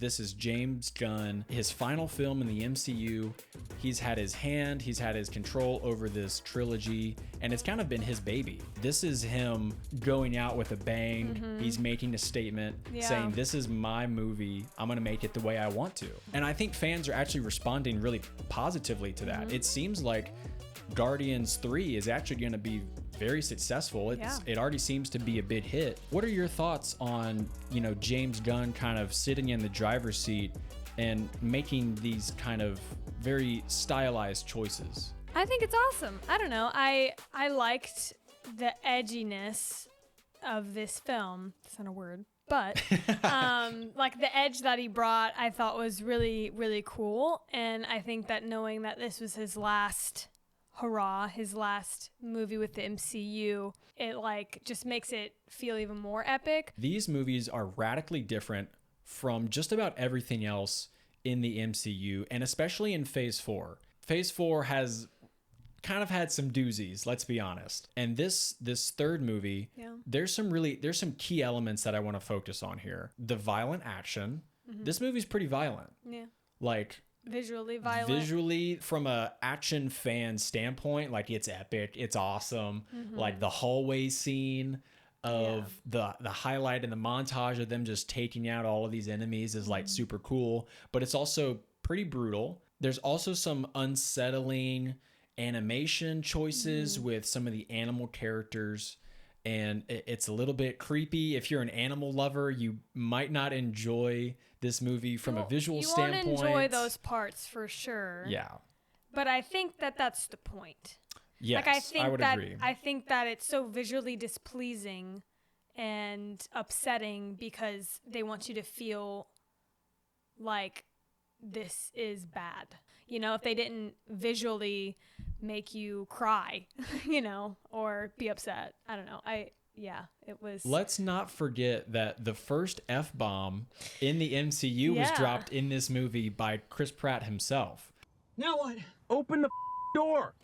This is James Gunn, his final film in the MCU. He's had his hand, he's had his control over this trilogy, and it's kind of been his baby. This is him going out with a bang. He's making a statement saying, this is my movie. I'm gonna make it the way I want to. And I think fans are actually responding really positively to that. It seems like Guardians 3 is actually gonna be very successful. It already seems to be a big hit. What are your thoughts on, James Gunn kind of sitting in the driver's seat and making these kind of very stylized choices? I think it's awesome. I don't know. I liked the edginess of this film. That's not a word. But like the edge that he brought, I thought was really, really cool. And I think that knowing that this was his last hurrah, his last movie with the MCU, it just makes it feel even more epic. These movies are radically different from just about everything else in the MCU, and especially in Phase 4. Phase 4 has kind of had some doozies, let's be honest. And this third movie, there's some key elements that I want to focus on here. The violent action. This movie's pretty violent. Yeah. Like visually violent. Visually, from a action fan standpoint, it's epic, it's awesome. Like the hallway scene of the highlight and the montage of them just taking out all of these enemies is super cool, but it's also pretty brutal. There's also some unsettling animation choices with some of the animal characters, and it's a little bit creepy. If you're an animal lover, you might not enjoy this movie from a visual standpoint. You won't enjoy those parts for sure. Yeah. But I think that that's the point. Yes, I would agree. I think that it's so visually displeasing and upsetting because they want you to feel like this is bad. If they didn't visually make you cry, or be upset. I don't know. It was. Let's not forget that the first F-bomb in the MCU was dropped in this movie by Chris Pratt himself. Now what? Open the door.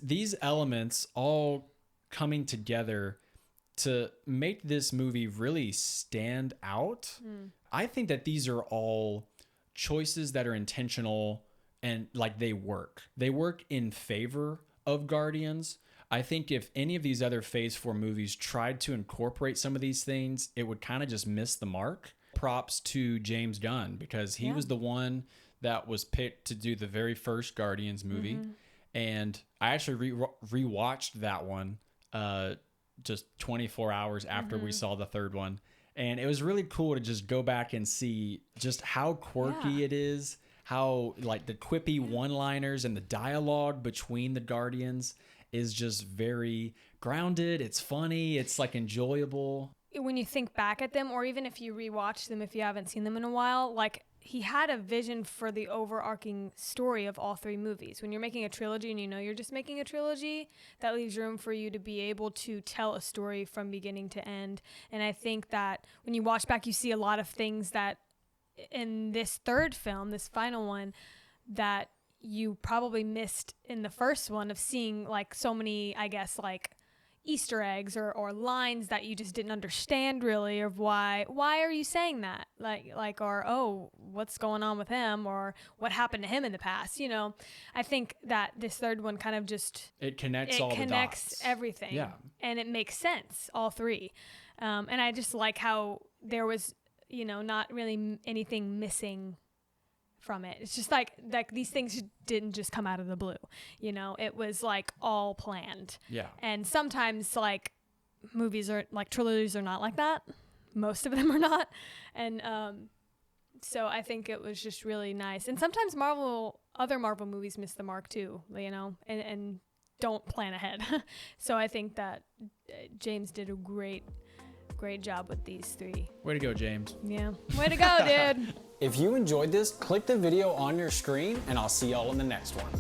These elements all coming together to make this movie really stand out. I think that these are all choices that are intentional and they work. They work in favor of Guardians. I think if any of these other Phase 4 movies tried to incorporate some of these things, it would kind of just miss the mark. Props to James Gunn, because he was the one that was picked to do the very first Guardians movie. And I actually rewatched that one just 24 hours after we saw the third one. And it was really cool to just go back and see just how quirky it is, how the quippy one-liners and the dialogue between the Guardians is just very grounded. It's funny. It's enjoyable. When you think back at them, or even if you rewatch them, if you haven't seen them in a while, he had a vision for the overarching story of all three movies. When you're making a trilogy and you're just making a trilogy, that leaves room for you to be able to tell a story from beginning to end. And I think that when you watch back, you see a lot of things that in this third film, this final one, that you probably missed in the first one, of seeing so many, I guess, Easter eggs or lines that you just didn't understand really, of why are you saying that? Or, oh, what's going on with him, or what happened to him in the past? I think that this third one kind of just, it connects all the dots. It connects everything. Yeah. And it makes sense, all three. And I just like how there was, not really anything missing from it. It's just like these things didn't just come out of the blue. It was all planned. Yeah. And sometimes movies are trilogies are not like that. Most of them are not. And so I think it was just really nice. And sometimes other Marvel movies miss the mark too, and don't plan ahead. So I think that James did a great job with these three. Way to go, James. Yeah. Way to go, dude. If you enjoyed this, click the video on your screen, and I'll see y'all in the next one.